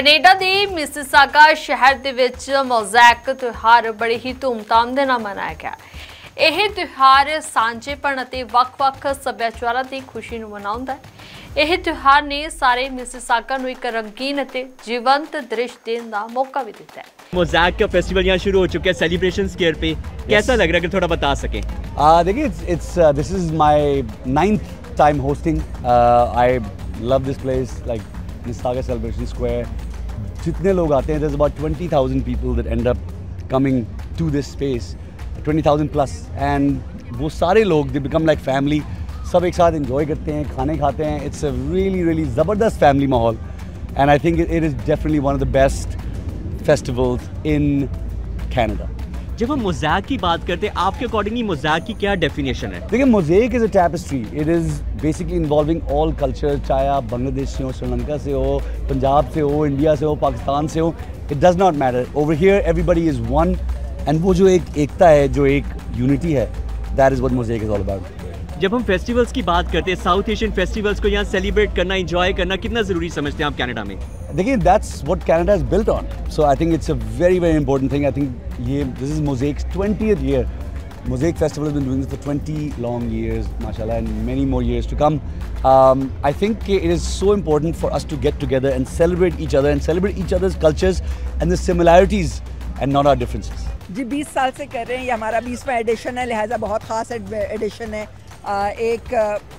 Canada ਦੇ Mississauga ਸ਼ਹਿਰ ਦੇ ਵਿੱਚ ਮੋਜ਼ੈਕ ਤਿਉਹਾਰ ਬੜੇ ਹੀ ਧੂਮਧਾਮ ਦੇ ਨਾਲ ਮਨਾਇਆ ਗਿਆ। ਇਹ ਤਿਉਹਾਰ ਸਾਂਝੇਪਣ ਅਤੇ ਵੱਖ-ਵੱਖ ਸੱਭਿਆਚਾਰਾਂ ਦੀ ਖੁਸ਼ੀ ਨੂੰ ਮਨਾਉਂਦਾ ਹੈ। ਇਹ ਤਿਉਹਾਰ ਨੇ ਸਾਰੇ ਮਿਸਿਸਾਗਾ ਨੂੰ ਇੱਕ रंगीन ਅਤੇ जीवंत दृश्य देने का मौका भी दिता है। मोज़ैक का फेस्टिवल यहाँ शुरू हो चुका है सेलिब्रेशंस के पे कैसा लग रहा है, अगर थोड़ा बता सकें? देखिए this is my 9th time hosting. I love this place, like Mississauga Celebration Square. जितने लोग आते हैं, there's about 20,000 people that end up coming to this space, 20,000 plus, and वो सारे लोग they become like family. सब एक साथ enjoy करते हैं, खाने खाते हैं. It's a really ज़बरदस्त family माहौल, and I think it is definitely one of the best festivals in Canada. जब हम मोज़ैक की बात करते हैं, आपके अकॉर्डिंगली मोज़ैक की क्या डेफिनेशन है? देखिए, mosaic is a tapestry. It is basically involving all culture, चाहे आप बांग्लादेश से हो, श्रीलंका से हो, पंजाब से हो, इंडिया से हो, पाकिस्तान से हो, it does not matter. Over here everybody is one, and वो जो एक एकता है, जो एक यूनिटी है, that is what mosaic is all about. जब हम फेस्टिवल्स की बात करते हैं, साउथ एशियन फेस्टिवल्स को यहाँ सेलिब्रेट करना, एंजॉय करना कितना ज़रूरी समझते हैं आप कनाडा में? देखिए, that's what Canada is built on. So I think it's a very important thing. I think this is Mozaic's 20th year. Mosaic Festival has been doing this for 20 long years, mashallah, and many more years to come. I think it is so important for us to get together and celebrate each other and celebrate each other's cultures and the similarities and not our differences. जी 20 साल से कर रहे हैं, ये हमारा 20वां addition है, लिहाजा बहुत ख़ास एडिशन है. एक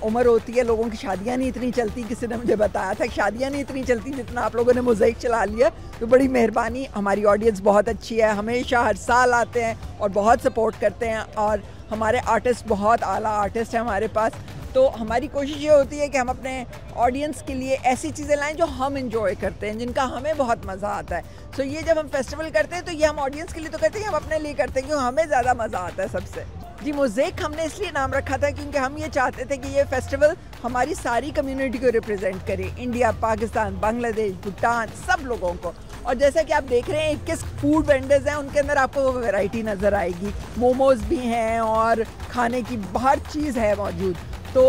उम्र होती है, लोगों की शादियां नहीं इतनी चलती. किसी ने मुझे बताया था कि शादियां नहीं इतनी चलती जितना आप लोगों ने मोज़ेक चला लिया, तो बड़ी मेहरबानी. हमारी ऑडियंस बहुत अच्छी है, हमेशा हर साल आते हैं और बहुत सपोर्ट करते हैं, और हमारे आर्टिस्ट बहुत आला आर्टिस्ट हैं हमारे पास. तो हमारी कोशिश ये होती है कि हम अपने ऑडियंस के लिए ऐसी चीज़ें लाएं जो हम इंजॉय करते हैं, जिनका हमें बहुत मज़ा आता है. सो ये जब हम फेस्टिवल करते हैं तो ये हम ऑडियंस के लिए तो करते हैं, हम अपने लिए करते हैं क्योंकि हमें ज़्यादा मज़ा आता है सबसे. जी, मोज़ेक हमने इसलिए नाम रखा था क्योंकि हम ये चाहते थे कि ये फेस्टिवल हमारी सारी कम्युनिटी को रिप्रेजेंट करे, इंडिया, पाकिस्तान, बांग्लादेश, भूटान, सब लोगों को. और जैसा कि आप देख रहे हैं 21 फूड वेंडर्स हैं, उनके अंदर आपको वो वैरायटी नज़र आएगी. मोमोज़ भी हैं और खाने की हर चीज़ है मौजूद. तो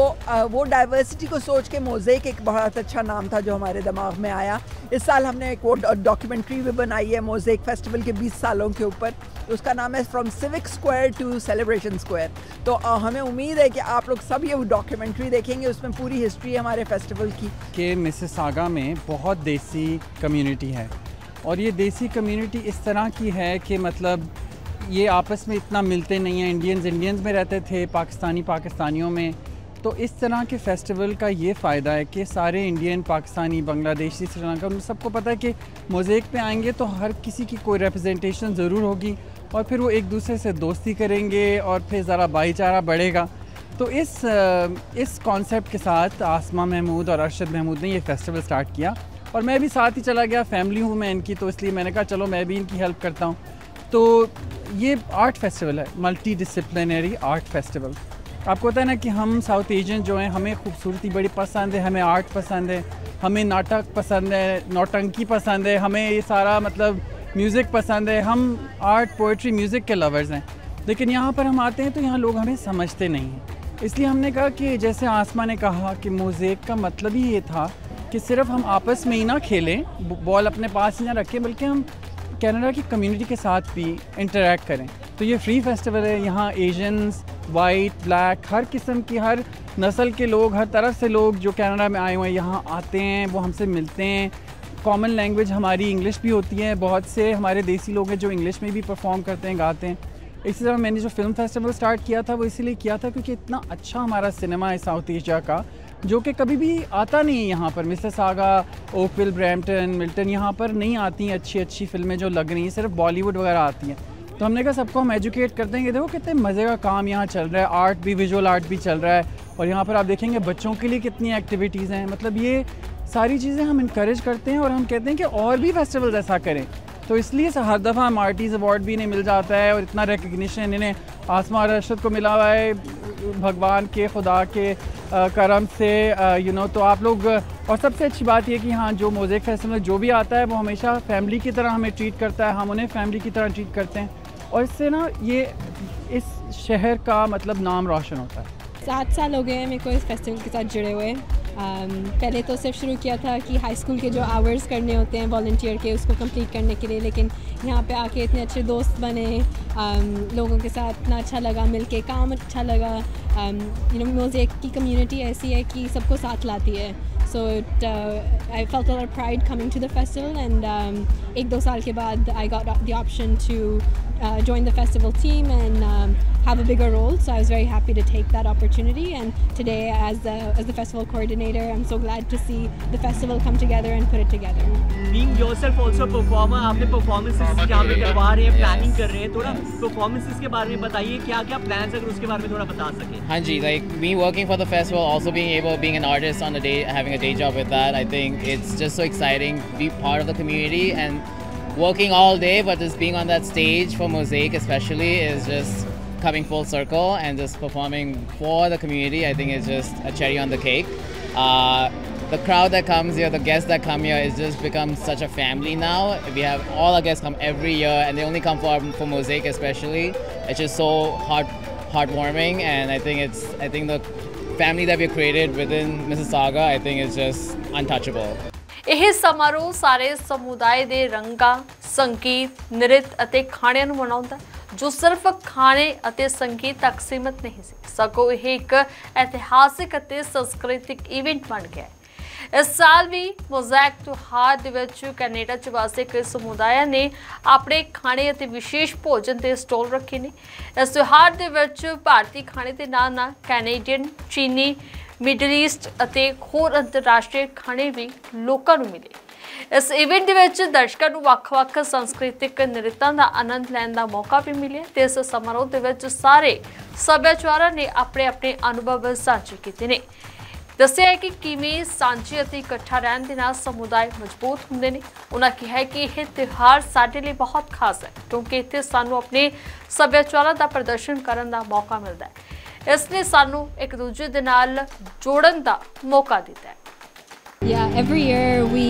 वो डाइवर्सिटी को सोच के मोज़ेक एक बहुत अच्छा नाम था जो हमारे दिमाग में आया. इस साल हमने एक वो डॉक्यूमेंट्री भी बनाई है मोज़ेक फेस्टिवल के 20 सालों के ऊपर. उसका नाम है from civic square to celebration square. तो हमें उम्मीद है कि आप लोग सब ये डॉक्यूमेंट्री देखेंगे, उसमें पूरी हिस्ट्री है हमारे फेस्टिवल की. कि मिसिसागा में बहुत देसी कम्युनिटी है, और ये देसी कम्युनिटी इस तरह की है कि मतलब ये आपस में इतना मिलते नहीं हैं. इंडियंस में रहते थे, पाकिस्तानियों में. तो इस तरह के फेस्टिवल का ये फ़ायदा है कि सारे इंडियन, पाकिस्तानी, बांग्लादेशी, श्रीलंका, उन सबको पता है कि मोज़ेक पे आएंगे तो हर किसी की कोई रिप्रेजेंटेशन ज़रूर होगी, और फिर वो एक दूसरे से दोस्ती करेंगे और फिर ज़रा भाईचारा बढ़ेगा. तो इस कॉन्सेप्ट के साथ आसमा महमूद और अरशद महमूद ने ये फेस्टिवल स्टार्ट किया, और मैं भी साथ ही चला गया. फैमिली हूँ मैं इनकी, तो इसलिए मैंने कहा चलो मैं भी इनकी हेल्प करता हूँ. तो ये आर्ट फेस्टिवल है, मल्टी डिसिप्लिनरी आर्ट फेस्टिवल. आपको पता है ना कि हम साउथ एशियन जो हैं, हमें खूबसूरती बड़ी पसंद है, हमें आर्ट पसंद है, हमें नाटक पसंद है, नौटंकी पसंद है, हमें ये सारा मतलब म्यूज़िक पसंद है. हम आर्ट, पोइट्री, म्यूज़िक के लवर्स हैं. लेकिन यहाँ पर हम आते हैं तो यहाँ लोग हमें समझते नहीं हैं. इसलिए हमने कहा कि जैसे आसमा ने कहा कि मोज़ेक का मतलब ही ये था कि सिर्फ हम आपस में ही ना खेलें, बॉल अपने पास ही ना रखें, बल्कि हम कनाडा की कम्युनिटी के साथ भी इंटरेक्ट करें. तो ये फ्री फेस्टिवल है. यहाँ एशियंस, वाइट, ब्लैक, हर किस्म की, हर नस्ल के लोग, हर तरफ से लोग जो कनाडा में आए हुए हैं यहाँ आते हैं, वो हमसे मिलते हैं. कॉमन लैंग्वेज हमारी इंग्लिश भी होती है. बहुत से हमारे देसी लोग हैं जो इंग्लिश में भी परफॉर्म करते हैं, गाते हैं. इसी तरह मैंने जो फिल्म फेस्टिवल स्टार्ट किया था वो इसीलिए किया था क्योंकि इतना अच्छा हमारा सिनेमा है साउथ एशिया का, जो कि कभी भी आता नहीं है यहाँ पर. मिसिसागा, ओकविल, ब्रैम्पटन, मिल्टन, यहाँ पर नहीं आती हैं अच्छी फिल्में जो लग रही हैं, सिर्फ बॉलीवुड वगैरह आती हैं. तो हमने कहा सबको हम एजुकेट करते हैं कि देखो कितने मज़े का काम यहाँ चल रहा है. आर्ट भी, विजुअल आर्ट भी चल रहा है, और यहाँ पर आप देखेंगे बच्चों के लिए कितनी एक्टिविटीज़ हैं. मतलब ये सारी चीज़ें हम इनकरेज करते हैं, और हम कहते हैं कि और भी फेस्टिवल्स ऐसा करें. तो इसलिए हर दफ़ा मार्टीज़ अवार्ड भी इन्हें मिल जाता है, और इतना रिकग्निशन इन्हें आसमा और अरशद को मिला हुआ है भगवान के, खुदा के करम से. तो आप लोग, और सबसे अच्छी बात यह कि हाँ, जो मोज़ेक फेस्टिवल जो भी आता है वो हमेशा फैमिली की तरह हमें ट्रीट करता है, हम उन्हें फैमिली की तरह ट्रीट करते हैं, और इससे ना ये इस शहर का मतलब नाम रोशन होता है. 7 साल हो गए हैं मेरे को इस फेस्टिवल के साथ जुड़े हुए. पहले तो सिर्फ शुरू किया था कि हाई स्कूल के जो आवर्स करने होते हैं वॉल्टियर के, उसको कंप्लीट करने के लिए, लेकिन यहाँ पे आके इतने अच्छे दोस्त बने, लोगों के साथ इतना अच्छा लगा, मिलके काम अच्छा लगा। मोज़ेक की कम्युनिटी ऐसी है कि सबको साथ लाती है। So I felt a lot of pride coming to the festival, and 1-2 साल के बाद I got the option to join the festival team and have a bigger role. So I was very happy to take that opportunity. And today, as the festival coordinator, I'm so glad to see the festival come together and put it together. Being yourself also a performer, आपने performances जहाँ पे करवा रहे हैं, planning कर रहे हैं, थोड़ा performances के बारे में बताइए, क्या-क्या plans अगर उसके बारे में थोड़ा बता सकें। हाँ जी, like me working for the festival, also being an artist on the day, having a day job with that, I think it's just so exciting to be part of the community and working all day, but just being on that stage for Mosaic especially is just coming full circle and just performing for the community. I think it's just a cherry on the cake. The crowd that comes here, the guests that come here, is just become such a family now. We have all our guests come every year, and they only come for Mosaic especially. It's just so heartwarming, and I think the family that we created within Mississauga, I think is just untouchable. ਇਹ ਸਮਾਰੋਹ ਸਾਰੇ ਸਮੁਦਾਇ ਦੇ ਰੰਗਾਂ, ਸੰਗੀਤ, ਨ੍ਰਿਤ ਅਤੇ ਖਾਣਿਆਂ ਨੂੰ ਮਨਾਉਂਦਾ, ਜੋ ਸਿਰਫ ਖਾਣੇ ਅਤੇ ਸੰਗੀਤ ਤੱਕ ਸੀਮਤ ਨਹੀਂ ਸੀ, ਸਗੋਂ ਇਹ ਇੱਕ ਇਤਿਹਾਸਿਕ ਅਤੇ ਸੰਸਕ੍ਰਿਤਿਕ ਇਵੈਂਟ ਬਣ ਗਿਆ। इस साल भी मोज़ैक त्योहार ਦੇ ਵਿੱਚ ਕੈਨੇਡਾ 'ਚ ਵਸਦੇ ਕਈ ਸਮੁਦਾਇਆਂ ਨੇ ਆਪਣੇ ਖਾਣੇ ਅਤੇ ਵਿਸ਼ੇਸ਼ ਭੋਜਨ ਦੇ ਸਟਾਲ ਰੱਖੇ ਨੇ। ਇਸ ਤਿਉਹਾਰ ਦੇ ਵਿੱਚ ਭਾਰਤੀ ਖਾਣੇ ਦੇ ਨਾਲ-ਨਾਲ ਕੈਨੇਡੀਅਨ, ਚੀਨੀ, ਮਿਡਲ ਈਸਟ ਅਤੇ ਹੋਰ ਅੰਤਰਰਾਸ਼ਟਰੀ ਖਾਣੇ ਵੀ ਲੋਕਾਂ ਨੂੰ ਮਿਲੇ। ਇਸ ਇਵੈਂਟ ਦੇ ਵਿੱਚ ਦਰਸ਼ਕਾਂ ਨੂੰ ਵੱਖ-ਵੱਖ ਸੰਸਕ੍ਰਿਤਿਕ ਨ੍ਰਿਤਾਂ ਦਾ ਆਨੰਦ ਲੈਣ ਦਾ ਮੌਕਾ ਵੀ ਮਿਲਿਆ ਤੇ ਇਸ ਸਮਾਰੋਹ ਦੇ ਵਿੱਚ ਸਾਰੇ ਸੱਭਿਆਚਾਰਾਂ ਨੇ ਆਪਣੇ ਅਨੁਭਵ ਸਾਂਝੇ ਕੀਤੇ ਨੇ। ਦੱਸਿਆ ਹੈ ਕਿ ਕਿਵੇਂ ਸਾਂਝੇ ਅਤੇ ਇਕੱਠਾ ਰਹਿਣ ਦੇ ਨਾਲ ਸਮੁਦਾਇ ਮਜ਼ਬੂਤ ਹੁੰਦੇ ਨੇ। ਉਹਨਾਂ ਕਿਹਾ ਹੈ ਕਿ ਇਹ ਤਿਉਹਾਰ ਸਾਡੇ ਲਈ ਬਹੁਤ ਖਾਸ ਹੈ ਕਿਉਂਕਿ ਇੱਥੇ ਸਾਨੂੰ ਆਪਣੇ ਸੱਭਿਆਚਾਰਾਂ ਦਾ ਪ੍ਰਦਰਸ਼ਨ ਕਰਨ ਦਾ ਮੌਕਾ ਮਿਲਦਾ ਹੈ। ਇਸ ਨੇ ਸਾਨੂੰ ਇੱਕ ਦੂਜੇ ਦੇ ਨਾਲ ਜੋੜਨ ਦਾ ਮੌਕਾ ਦਿੱਤਾ ਹੈ। Yeah, every year we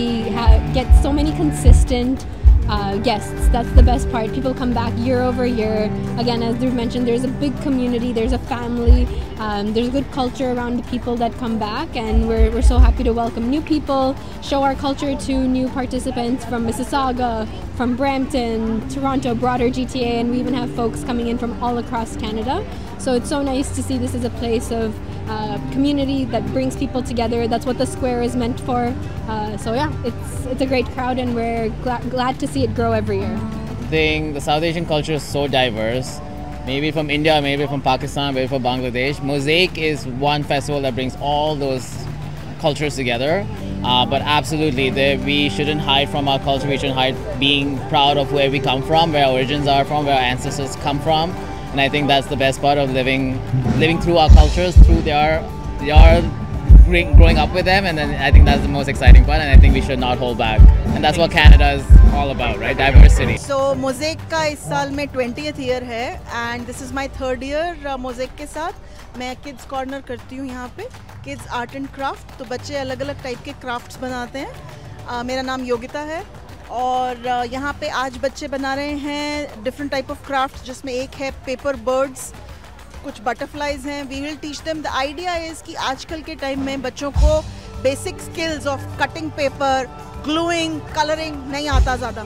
get so many consistent guests. That's the best part. People come back year over year. Again, as Dhruv mentioned, there's a big community, there's a family, there's good culture around the people that come back, and we're so happy to welcome new people, show our culture to new participants from Mississauga, from Brampton, Toronto, broader GTA, and we even have folks coming in from all across Canada. So it's so nice to see this is a place of community that brings people together. That's what the square is meant for. So yeah, it's a great crowd, and we're glad to see it grow every year. I think the South Asian culture is so diverse. Maybe from India, maybe from Pakistan, maybe from Bangladesh. Mosaic is one festival that brings all those cultures together. But absolutely, we shouldn't hide from our culture. We shouldn't hide being proud of where we come from, where our origins are from, where our ancestors come from. And I think that's the best part of living through our cultures, through their growing up with them, and then I think that's the most exciting part, and I think we should not hold back. And that's what Canada is all about, right? Diversity. So Mosaic का इस साल में 20th year है, and this is my 3rd year Mosaic के साथ। मैं kids corner करती हूँ यहाँ पे, किड्स आर्ट एंड क्राफ्ट। तो बच्चे अलग अलग टाइप के क्राफ्ट्स बनाते हैं। मेरा नाम योगिता है, और यहाँ पे आज बच्चे बना रहे हैं डिफरेंट टाइप ऑफ क्राफ्ट, जिसमें एक है पेपर बर्ड्स, कुछ बटरफ्लाइज हैं। We will teach them. The idea is कि आजकल के टाइम में बच्चों को basic skills of cutting paper, gluing, colouring नहीं आता ज़्यादा,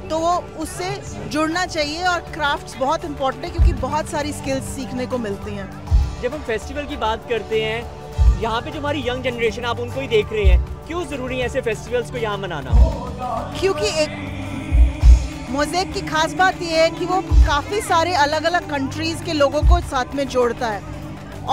तो वो उससे जुड़ना चाहिए। और क्राफ्ट्स बहुत इंपॉर्टेंट है क्योंकि बहुत सारी स्किल्स सीखने को मिलती हैं। जब हम फेस्टिवल की बात करते हैं, यहाँ पे जो हमारी यंग जनरेशन, आप उनको ही देख रहे हैं, क्यों ज़रूरी है ऐसे फेस्टिवल्स को यहाँ मनाना? क्योंकि एक मोज़ेक की खास बात यह है कि वो काफ़ी सारे अलग अलग कंट्रीज़ के लोगों को साथ में जोड़ता है,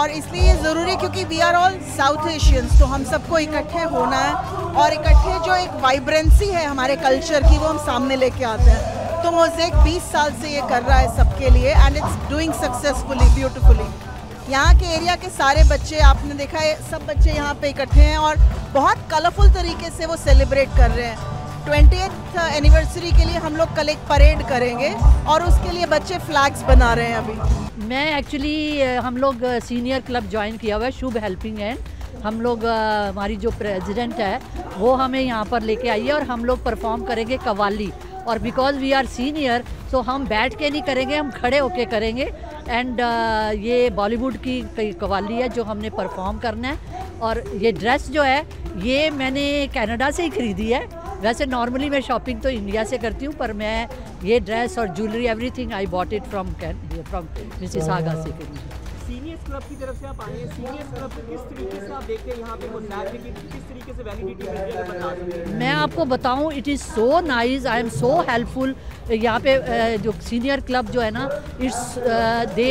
और इसलिए ये ज़रूरी है क्योंकि we are all South Asians, तो हम सबको इकट्ठे होना है, और इकट्ठे जो एक वाइब्रेंसी है हमारे कल्चर की, वो हम सामने लेके आते हैं। तो मोज़ेक 20 साल से ये कर रहा है सबके लिए, and it's doing successfully, beautifully. यहाँ के एरिया के सारे बच्चे, आपने देखा है, सब बच्चे यहाँ पे इकट्ठे हैं और बहुत कलरफुल तरीके से वो सेलिब्रेट कर रहे हैं। 20th एनिवर्सरी के लिए हम लोग कल एक परेड करेंगे, और उसके लिए बच्चे फ्लैग्स बना रहे हैं अभी। मैं एक्चुअली हम लोग सीनियर क्लब ज्वाइन किया हुआ है, शुभ हेल्पिंग हैंड। हम लोग हमारी जो प्रेसिडेंट है वो हमें यहाँ पर लेके आई है, और हम लोग परफॉर्म करेंगे कव्वाली। और बिकॉज वी आर सीनियर, तो हम बैठ के नहीं करेंगे, हम खड़े होके करेंगे। एंड ये बॉलीवुड की कव्वाली है जो हमने परफॉर्म करना है, और ये ड्रेस जो है ये मैंने कनाडा से ही खरीदी है। वैसे नॉर्मली मैं शॉपिंग तो इंडिया से करती हूँ, पर मैं ये ड्रेस और jewellery everything I bought it from Mississauga से खरीदी। सीनियर्स क्लब की तरफ से आप आए हैं, सीनियर्स क्लब को किस तरीके से आप देखते हैं यहाँ पे मोज़ैक की किस तरीके से वैलिडिटी मिल रही है, बता सकते हैं? मैं आपको बताऊं, it is so nice, I am so helpful. यहाँ पे जो सीनियर क्लब जो है ना, इट्स दे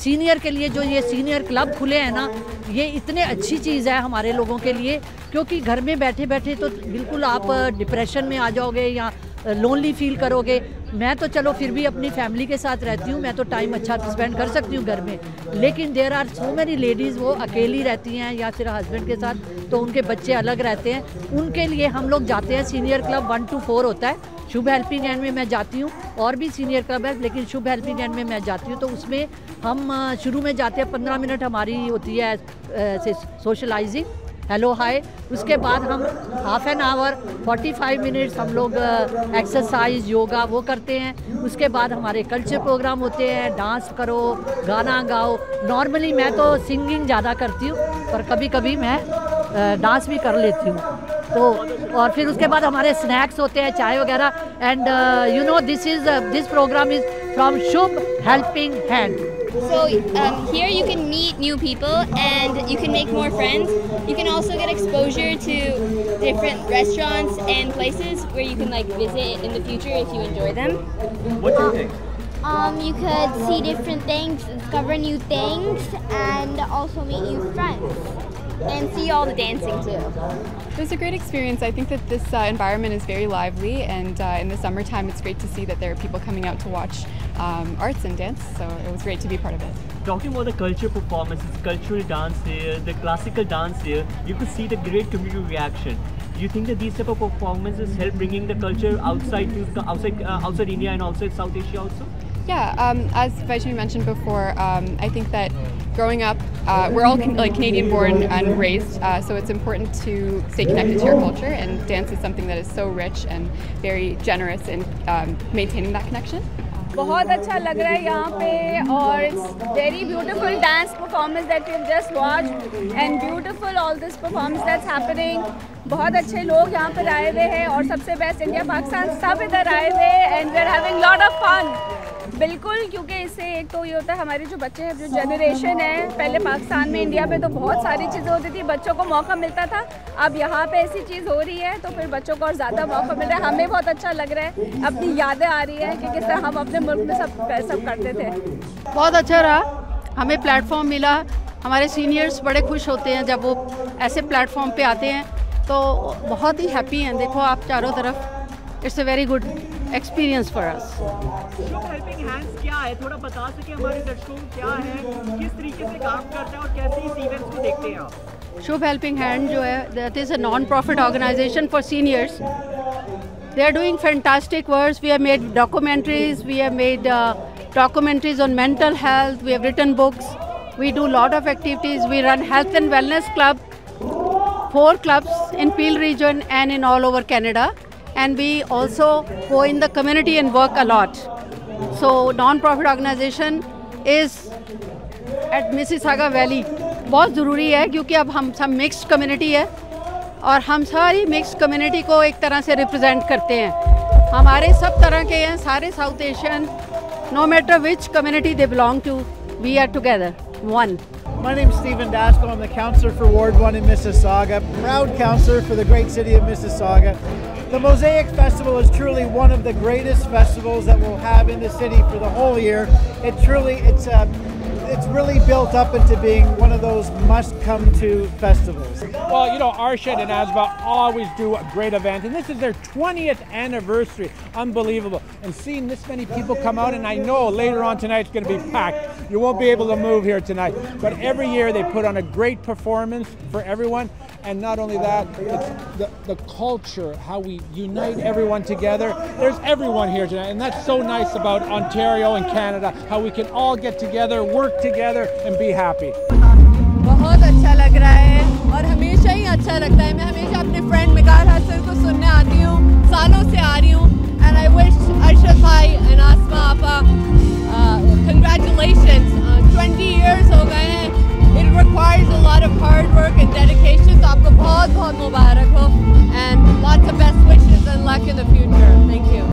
सीनियर के लिए जो ये सीनियर क्लब खुले हैं ना, ये इतने अच्छी चीज़ है हमारे लोगों के लिए, क्योंकि घर में बैठे बैठे तो बिल्कुल आप डिप्रेशन में आ जाओगे या लोनली फील करोगे। मैं तो चलो फिर भी अपनी फैमिली के साथ रहती हूँ, मैं तो टाइम अच्छा स्पेंड कर सकती हूँ घर में, लेकिन there are so many ladies वो अकेली रहती हैं या फिर हस्बैंड के साथ, तो उनके बच्चे अलग रहते हैं। उनके लिए हम लोग जाते हैं, सीनियर क्लब 1 to 4 होता है। शुभ हेल्पिंग हैंड में मैं जाती हूँ, और भी सीनियर क्लब है, लेकिन शुभ हेल्पिंग हैंड में मैं जाती हूँ। तो उसमें हम शुरू में जाते हैं, 15 मिनट हमारी होती है सोशलाइजिंग, हेलो हाय। उसके बाद हम हाफ एन आवर 45 मिनट्स हम लोग एक्सरसाइज योगा वो करते हैं। उसके बाद हमारे कल्चर प्रोग्राम होते हैं, डांस करो, गाना गाओ। नॉर्मली मैं तो सिंगिंग ज़्यादा करती हूँ, पर कभी कभी मैं डांस भी कर लेती हूँ। तो और फिर उसके बाद हमारे स्नैक्स होते हैं, चाय वगैरह। And you know this programme is from Shubh helping hand. So here you can meet new people and you can make more friends. You can also get exposure to different restaurants and places where you can like visit in the future if you enjoy them. What do you think? You could see different things, discover new things, and also meet new friends. And see all the dancing too. It was a great experience. I think that this environment is very lively, and in the summertime it's great to see that there are people coming out to watch arts and dance, so it was great to be part of it. Talking about the culture performances, cultural dance here, the classical dance here, you could see the great community reaction. Do you think that these type of performances help bringing the culture outside India and outside South Asia also? Yeah, as Vaishnavi mentioned before, I think that growing up, we're all Canadian born and raised, so it's important to stay connected to your culture, and dance is something that is so rich and very generous in maintaining that connection. बहुत अच्छा लग रहा है यहाँ पे, और it's very beautiful dance performance that we have just watched, and beautiful all this performance that's happening. बहुत अच्छे लोग यहाँ पर आए हुए हैं, और सबसे बेस्ट इंडिया पाकिस्तान सब इधर आए हुए हैं, and we are having lot of fun. बिल्कुल, क्योंकि इससे एक तो ये होता है हमारे जो बच्चे हैं, जो जनरेशन है, पहले पाकिस्तान में इंडिया में तो बहुत सारी चीज़ें होती थी, बच्चों को मौका मिलता था, अब यहाँ पे ऐसी चीज़ हो रही है तो फिर बच्चों को और ज़्यादा मौका मिल रहा है। हमें बहुत अच्छा लग रहा है, अपनी यादें आ रही है कि किस तरह हम अपने मुल्क में सब करते थे। बहुत अच्छा रहा, हमें प्लेटफॉर्म मिला। हमारे सीनियर्स बड़े खुश होते हैं जब वो ऐसे प्लेटफॉर्म पे आते हैं, तो बहुत ही हैप्पी हैं। देखो आप चारों तरफ, it's a very good experience for us. Shubh helping hands क्या है, थोड़ा बता सके हमारे दर्शकों को क्या है, किस तरीके से काम करता है और कैसे इस इवेंट्स को देखते हैं आप? शुभ हेल्पिंग हैंड जो है, that is a non profit organisation for seniors. They are doing fantastic works. We have made documentaries, we have made documentaries on mental health, we have written books, we do lot of activities. We run health and wellness club, 4 clubs in Peel region and in all over Canada, and we also go in the community and work a lot. So non-profit organization is at Mississauga Valley बहुत ज़रूरी है, क्योंकि अब हम सब mixed community है और हम सारी मिक्स्ड कम्युनिटी को एक तरह से रिप्रेजेंट करते हैं। हमारे सब तरह के हैं, सारे south Asian, no matter which community they belong to, we are together, one. My name is Stephen Daskell. I'm the councillor for Ward 1 in Mississauga, proud councillor for the great city of Mississauga. The Mosaic Festival is truly one of the greatest festivals that we'll have in the city for the whole year. It's really built up into being one of those must-come-to festivals. Well, you know, Arshed and Asba always do a great event, and this is their 20th anniversary. Unbelievable. And seeing this many people come out, and I know later on tonight it's going to be packed. You won't be able to move here tonight. But every year they put on a great performance for everyone. And not only that, it's the culture, how we unite everyone together. There's everyone here tonight, and that's so nice about Ontario and Canada, how we can all get together, work together, and be happy. बहुत अच्छा लग रहा है और हमेशा ही अच्छा लगता है। मैं हमेशा अपने फ्रेंड मिकार हसन को सुनने आती हूँ, सालों से आ रही हूँ। And I wish Arshad भाई and Asma आपा congratulations, 20 years हो गए हैं। It requires a lot of hard work. work and dedication.